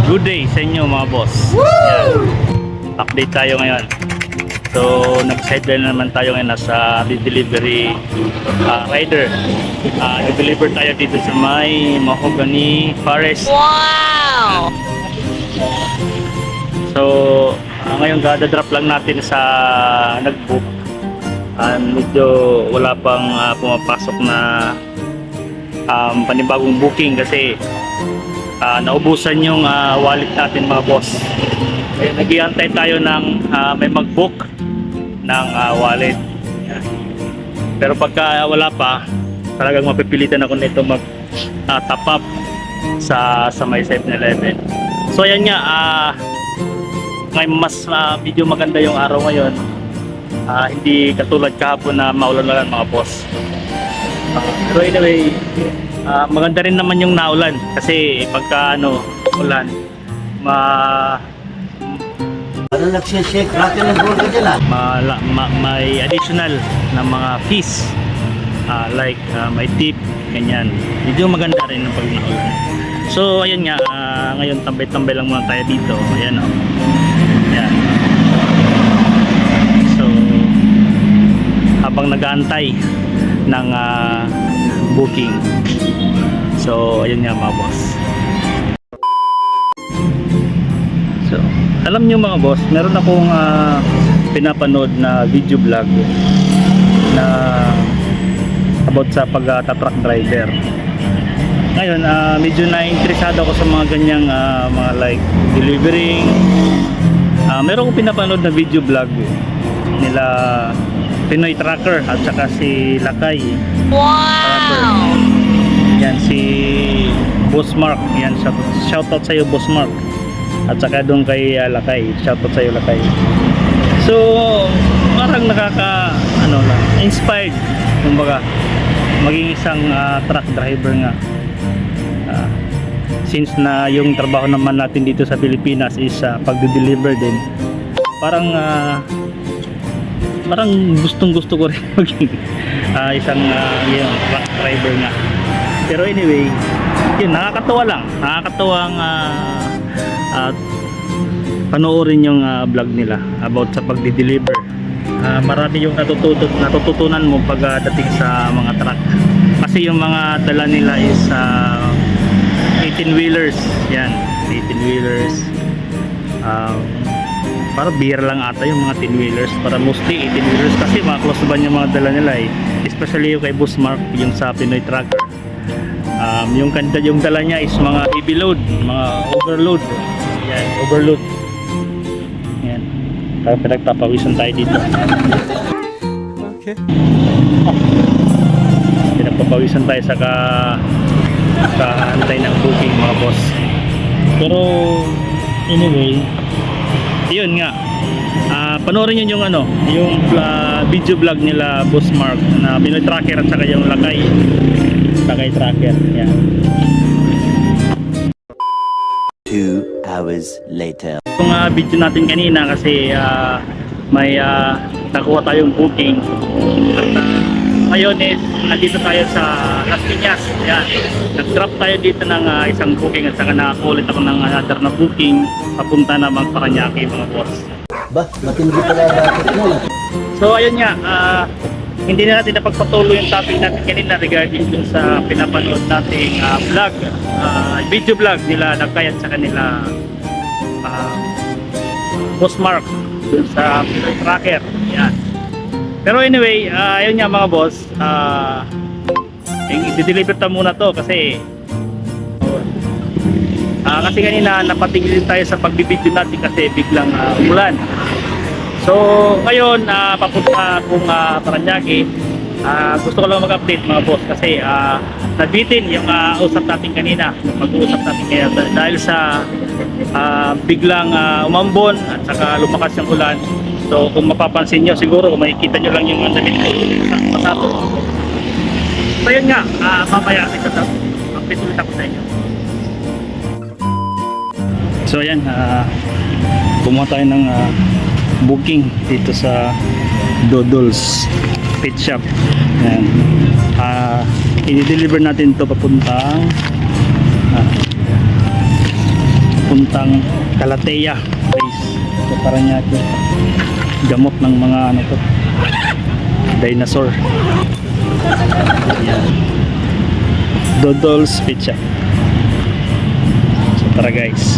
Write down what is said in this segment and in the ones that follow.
Good day sa inyo mga boss. Yan. Update tayo ngayon. So nag-sideline naman tayo ngayon sa delivery rider. Nag-deliver tayo dito sa may Mahogany Forest. Wow! So ngayon drop lang natin sa nag-book. Medyo wala pang pumapasok na panibagong booking kasi naubusan yung wallet natin mga boss. Nag-iantay tayo ng may mag-book ng wallet. Pero pagka wala pa, talagang mapipilitan ako nito mag-top up sa may 7-Eleven. So ayan nga, ngayon mas medyo maganda yung araw ngayon. Hindi katulad kahapon na maulan-ulan mga boss. Pero anyway, maganda rin naman yung naulan kasi pagka ulan Ano nagsishake natin ng burger dyan may additional na mga fees like may tip, ganyan. Medyo maganda rin ng pag naulan. So ayan nga, ngayon tambay-tambay lang muna tayo dito. Ayan o. Ayan. So habang nag-aantay ng booking. So ayun nga mga boss. So alam niyo mga boss, meron akong pinapanood na video vlog na about sa pag-truck driver. Ngayon medyo na-interesado ako sa mga ganyang mga like delivering. Meron akong pinapanood na video vlog nila Pinoy Trucker at saka si Lakay. Wow! Yan si Boss Mark. Yan, shoutout sa iyo Boss Mark. At saka doon kay Lakay. Shoutout sa iyo Lakay. So, parang inspired kumbaga maging isang truck driver nga. Since na yung trabaho naman natin dito sa Pilipinas is pagde-deliver din. Parang gustong-gusto ko rin maging isang truck driver nga. Pero anyway, yun, nakakatawa lang. Nakakatawang panoorin yung vlog nila about sa pagdi-deliver. Marami yung natututunan mo pagdating sa mga truck. Kasi yung mga dala nila is 18-wheelers. Yan, 18-wheelers. Para beer lang ata yung mga 10-wheelers, para mostly 18-wheelers kasi mga close ban yung mga dala nila especially yung kay Boss Mark, yung sa Pinoy Trucker. Yung dala niya is mga heavy load, mga overload. Yan, overload. Yan, parang pinagpapawisan tayo dito. Okay. Pinagpapawisan tayo sa antay ng booking mga boss. Pero anyway, yun nga, panoorin nyo yung video vlog nila Boss Mark na Pinoy Trucker at saka yung Lakay Trucker. Yan. 2 hours later. Yung video natin kanina kasi may nakuha tayong booking at ngayon is nandito tayo sa Las Piñas. Yan. Nag-drop tayo dito ng isang booking at saka nakakulit ako ng another na booking papunta na Paranaque mga boss. Ba, matindi pala bakit mo. So ayun nga, hindi na natin napagpatuloy yung topic natin kanina regarding dun sa pinapanood nating vlog, video vlog nila Lakay at sa kanila Boss Mark dun sa Tracker. Yan. Pero anyway, ayun nga mga boss, i-deliver ta muna to kasi kanina napatigil tayo sa pagbibideo natin kasi biglang umulan. So ngayon papunta akong Paranaque. Gusto ko lang mag-update mga boss kasi nabitin yung usap natin kanina, mag-uusap natin kaya dahil sa biglang umambon at saka lumakas yung ulan. So kung mapapansin nyo siguro, kung makikita nyo lang yung damit ko masato. So yun nga, mamaya update ulit ako sa inyo. So ayan, kumuha tayo ng booking dito sa Dodol's Pet Shop. Ayan. I-deliver natin to papuntang papuntang Calatea place. So Paranaque. Gamot ng mga ano to, dinosaur. Yan. Dodol's Pizza. So tara guys.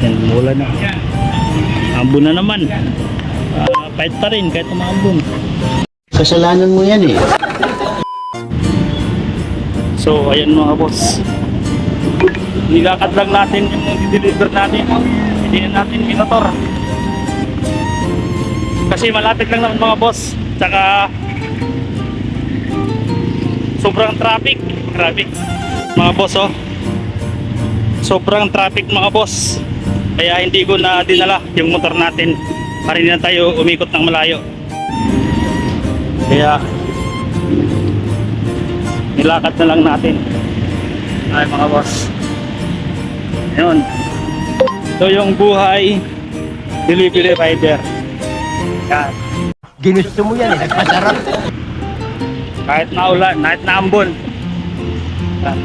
Yan, mula na. Ambon na naman. Pahit pa rin kahit umambon. Kasalanan mo yan eh. So ayan mga boss. Nilakad lang natin yung i-deliver natin. Hindi na natin minotor. Kasi malapit lang naman mga boss. Tsaka sobrang traffic. Mga boss oh. Sobrang traffic mga boss. Kaya hindi ko na dinala yung motor natin para hindi na tayo umikot ng malayo. Kaya nilakad na lang natin. Ay mga boss. Ayun. Ito yung buhay delivery rider. Yan. Ginusto mo yan eh. Nagpasarap. Kahit na ulan, kahit na ambon. Yan.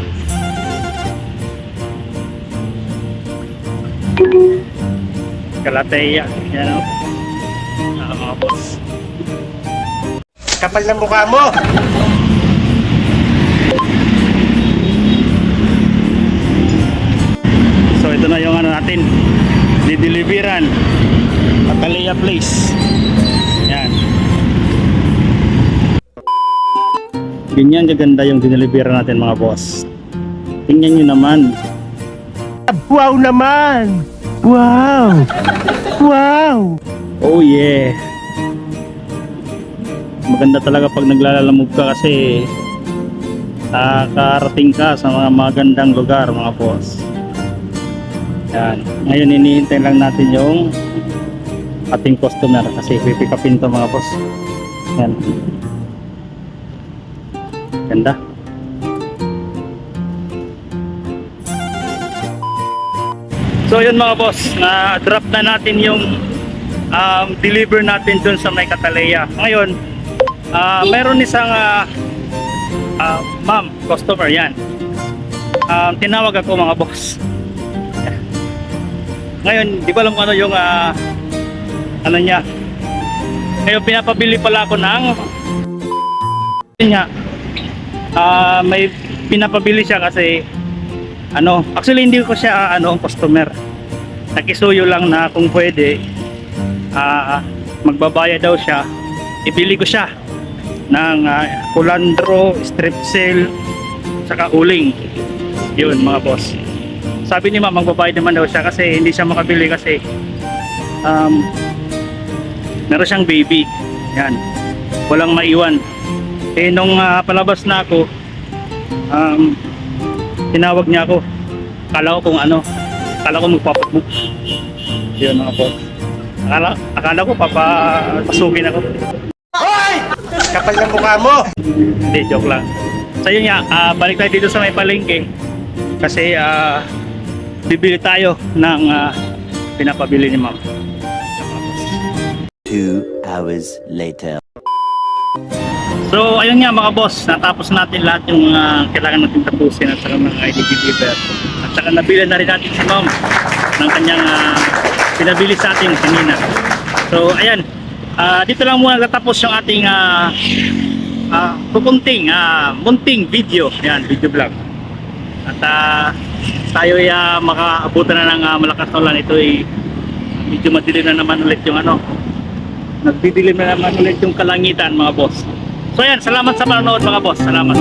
Calatea. Yan o. Mga boss. Kapal ng mukha mo. So ito na yung ano natin, dideliveran Calatea Place. Yan. Ganyan kaganda yung dineliveran natin mga boss. Tingnan nyo naman. Wow naman. Wow. Wow. Oh yeah. Maganda talaga pag naglalalamog ka kasi nakarating ka sa mga magandang lugar mga boss. Yan. Ngayon hinihintay lang natin yung ating customer kasi pipick upin to mga boss. Yan. Ganda. So yun mga boss, na-drop na natin yung deliver natin dun sa may Calatea. Ngayon, meron isang ma'am, customer yan. Tinawag ako mga boss. Ngayon, di ko alam kung ano yung ano niya. Ngayon, pinapabili pala ako ng yun nga, may pinapabili siya kasi ano, actually hindi ko siya customer. Nakisuyo lang na kung pwede magbabayad daw siya. Ibili ko siya ng kulandro, strepsil, saka uling. Yun mga boss. Sabi ni ma'am magbabayad naman daw siya kasi hindi siya makabili kasi meron siyang baby. Yan. Walang maiwan. Eh nung palabas na ako, tinawag niya ako. Akala ko kung ano, akala ko magpapabook. Yun mga boss. Akala ko papasukin ako. Hoy! Kapal ng mukha mo. Hindi, joke lang. So yun nga, balik tayo dito sa may palengke. Kasi bibili tayo ng pinapabili ni ma'am. 2 hours later. So ayun nga mga boss, natapos natin lahat yung kailangan natin tapusin at saka mga i-deliver. At saka nabili na rin natin si ma'am ng kanyang pinabili sa atin kanina. So ayan, dito lang muna natapos yung ating munting video. Ayan, video vlog. At tayo ay makaabutan na ng malakas na ulan. Ito ay medyo madilim na naman ulit yung nagdidilim na naman ulit yung kalangitan mga boss. So ayan, salamat sa panonood mga boss. Salamat.